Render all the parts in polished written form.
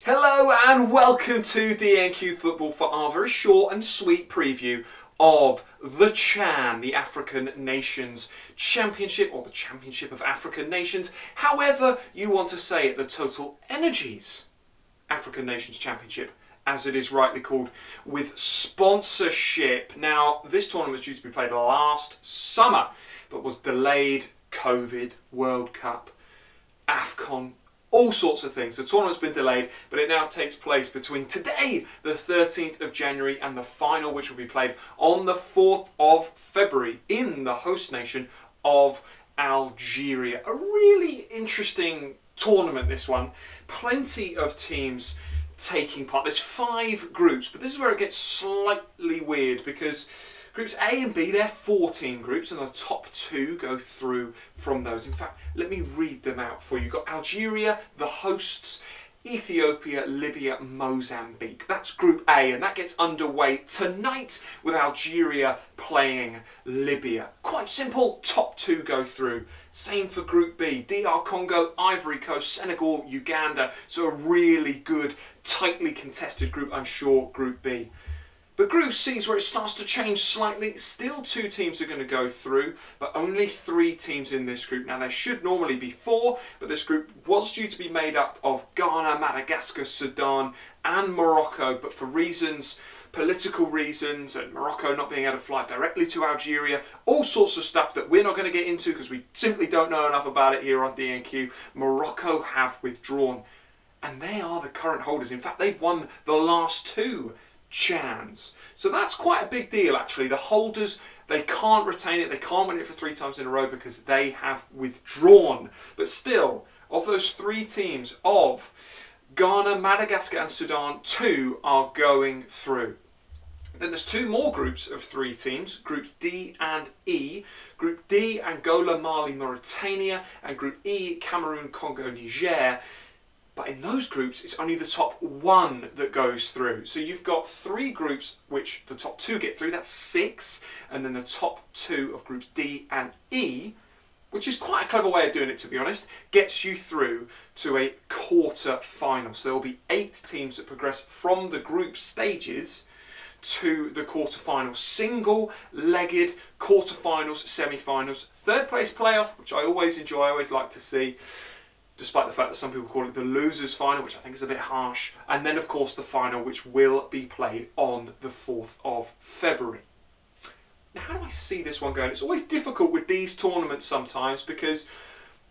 Hello and welcome to DNQ Football for our very short and sweet preview of the CHAN, the African Nations Championship, or the Championship of African Nations, however you want to say it, the Total Energies African Nations Championship, as it is rightly called, with sponsorship. Now, this tournament was due to be played last summer, but was delayed. COVID, World Cup, AFCON, all sorts of things. The tournament's been delayed, but it now takes place between today, the 13th of January, and the final, which will be played on the 4th of February in the host nation of Algeria. A really interesting tournament, this one. Plenty of teams taking part. There's 5 groups, but this is where it gets slightly weird because Groups A and B, they're 14 groups, and the top 2 go through from those. In fact, let me read them out for you. You've got Algeria, the hosts, Ethiopia, Libya, Mozambique. That's Group A, and that gets underway tonight with Algeria playing Libya. Quite simple, top 2 go through. Same for Group B, DR Congo, Ivory Coast, Senegal, Uganda. So a really good, tightly contested group, I'm sure, Group B. But Group C is where it starts to change slightly. Still 2 teams are going to go through, but only 3 teams in this group. Now there should normally be 4, but this group was due to be made up of Ghana, Madagascar, Sudan and Morocco, but for reasons, political reasons, and Morocco not being able to fly directly to Algeria, all sorts of stuff that we're not going to get into because we simply don't know enough about it here on DNQ, Morocco have withdrawn. And they are the current holders. In fact, they've won the last 2 CHANs. So that's quite a big deal actually. The holders, they can't retain it, they can't win it for 3 times in a row because they have withdrawn. But still, of those 3 teams of Ghana, Madagascar and Sudan, 2 are going through. Then there's 2 more groups of 3 teams, Groups D and E. Group D, Angola, Mali, Mauritania, and Group E, Cameroon, Congo, Niger. But in those groups, it's only the top 1 that goes through. So you've got 3 groups which the top 2 get through, that's 6. And then the top 2 of groups D and E, which is quite a clever way of doing it, to be honest, gets you through to a quarter final. So there will be 8 teams that progress from the group stages to the quarterfinals. Single-legged quarterfinals, semi-finals, 3rd place playoff, which I always enjoy, I always like to see, despite the fact that some people call it the losers final, which I think is a bit harsh. And then of course the final, which will be played on the 4th of February. Now how do I see this one going? It's always difficult with these tournaments sometimes because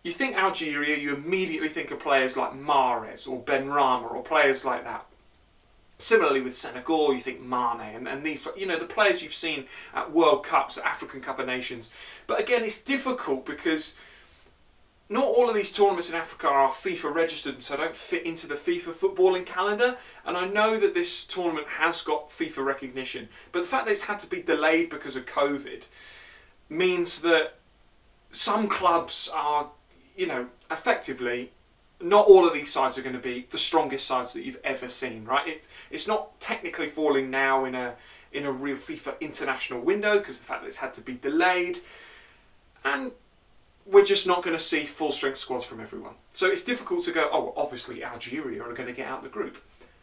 you think Algeria, you immediately think of players like Mahrez or Benrahma or players like that. Similarly with Senegal, you think Mane and these, you know, the players you've seen at World Cups, at African Cup of Nations. But again, it's difficult because not all of these tournaments in Africa are FIFA registered and so don't fit into the FIFA footballing calendar. And I know that this tournament has got FIFA recognition, but the fact that it's had to be delayed because of COVID means that some clubs are, you know, effectively, not all of these sides are going to be the strongest sides that you've ever seen, right? It's not technically falling now in a real FIFA international window because of the fact that it's had to be delayed. And we're just not going to see full strength squads from everyone. So it's difficult to go, oh, well, obviously Algeria are going to get out of the group.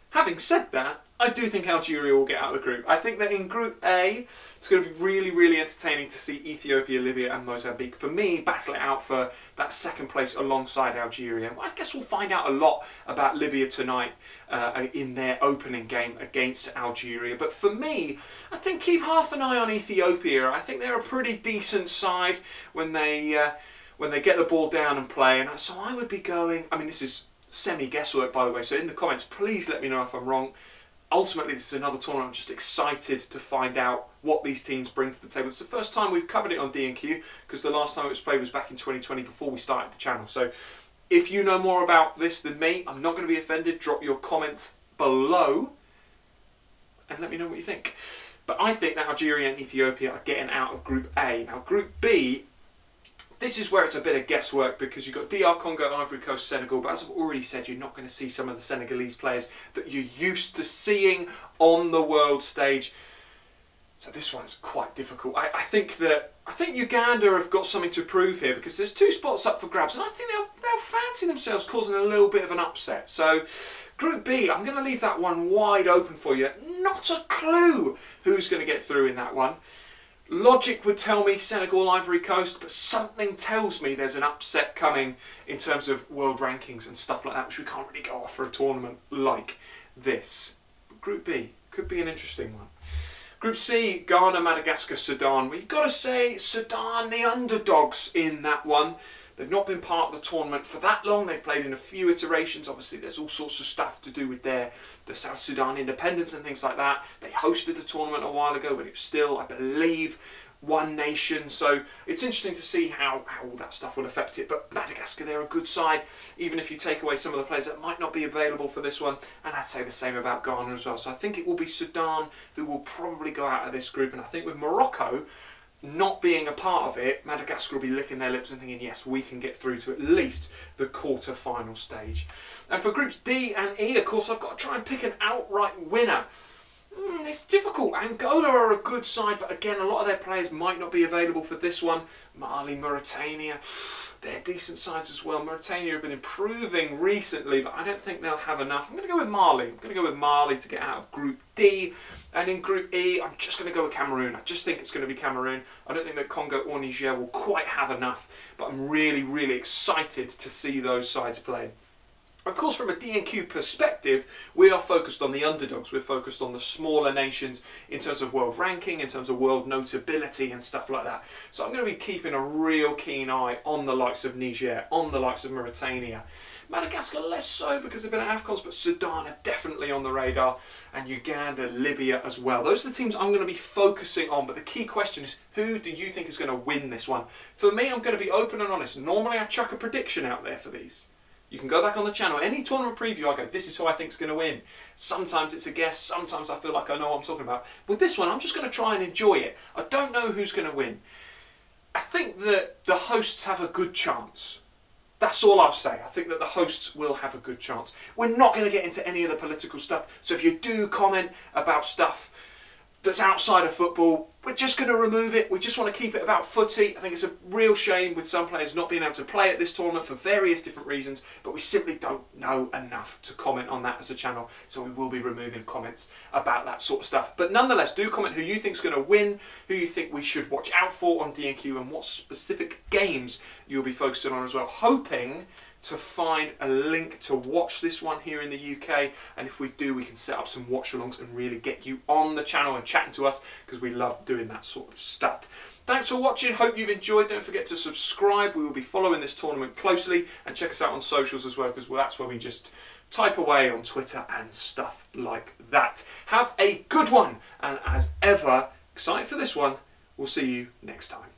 Having said that, I do think Algeria will get out of the group. I think that in Group A, it's going to be really, really entertaining to see Ethiopia, Libya and Mozambique, for me, battle it out for that 2nd place alongside Algeria. I guess we'll find out a lot about Libya tonight in their opening game against Algeria. But for me, I think keep half an eye on Ethiopia. I think they're a pretty decent side when they get the ball down and play. And so I would be going, I mean, this is semi-guesswork, by the way, so in the comments please let me know if I'm wrong. Ultimately this is another tournament I'm just excited to find out what these teams bring to the table. It's the first time we've covered it on DNQ because the last time it was played was back in 2020 before we started the channel. So if you know more about this than me, I'm not going to be offended. Drop your comments below and let me know what you think. But I think that Algeria and Ethiopia are getting out of Group A. Now Group B, this is where it's a bit of guesswork because you've got DR Congo, Ivory Coast, Senegal, but as I've already said, you're not going to see some of the Senegalese players that you're used to seeing on the world stage. So this one's quite difficult. I think Uganda have got something to prove here because there's 2 spots up for grabs and I think they'll fancy themselves causing a little bit of an upset. So Group B, I'm going to leave that one wide open for you. Not a clue who's going to get through in that one. Logic would tell me Senegal, Ivory Coast, but something tells me there's an upset coming in terms of world rankings and stuff like that, which we can't really go off for a tournament like this. But Group B could be an interesting one. Group C, Ghana, Madagascar, Sudan. We've got to say Sudan, the underdogs in that one. They've not been part of the tournament for that long. They've played in a few iterations. Obviously, there's all sorts of stuff to do with the South Sudan independence and things like that. They hosted the tournament a while ago, but it was still, I believe, one nation. So it's interesting to see how all that stuff will affect it. But Madagascar, they're a good side, even if you take away some of the players that might not be available for this one. And I'd say the same about Ghana as well. So I think it will be Sudan who will probably go out of this group. And I think with Morocco not being a part of it, Madagascar will be licking their lips and thinking, yes, we can get through to at least the quarter-final stage. And for groups D and E, of course, I've got to try and pick an outright winner. It's difficult. Angola are a good side, but again, a lot of their players might not be available for this one. Mali, Mauritania, they're decent sides as well. Mauritania have been improving recently, but I don't think they'll have enough. I'm going to go with Mali. I'm going to go with Mali to get out of Group D. And in Group E, I'm just going to go with Cameroon. I just think it's going to be Cameroon. I don't think that Congo or Niger will quite have enough, but I'm really, really excited to see those sides play. Of course, from a D&Q perspective, we are focused on the underdogs. We're focused on the smaller nations in terms of world ranking, in terms of world notability and stuff like that. So I'm going to be keeping a real keen eye on the likes of Niger, on the likes of Mauritania. Madagascar less so because they've been at AFCONs, but Sudan are definitely on the radar, and Uganda, Libya as well. Those are the teams I'm going to be focusing on, but the key question is, who do you think is going to win this one? For me, I'm going to be open and honest. Normally I chuck a prediction out there for these. You can go back on the channel, any tournament preview I go, this is who I think is going to win. Sometimes it's a guess, sometimes I feel like I know what I'm talking about. With this one, I'm just going to try and enjoy it. I don't know who's going to win. I think that the hosts have a good chance. That's all I'll say. I think that the hosts will have a good chance. We're not going to get into any of the political stuff, so if you do comment about stuff that's outside of football, we're just going to remove it. We just want to keep it about footy. I think it's a real shame with some players not being able to play at this tournament for various different reasons, but we simply don't know enough to comment on that as a channel, so we will be removing comments about that sort of stuff. But nonetheless, do comment who you think is going to win, who you think we should watch out for on D&Q, and what specific games you'll be focusing on as well. Hoping to find a link to watch this one here in the UK, and if we do, we can set up some watch-alongs and really get you on the channel and chatting to us, because we love doing that sort of stuff. Thanks for watching, hope you've enjoyed. Don't forget to subscribe. We will be following this tournament closely, and check us out on socials as well, because that's where we just type away on Twitter and stuff like that. Have a good one, and as ever, excited for this one. We'll see you next time.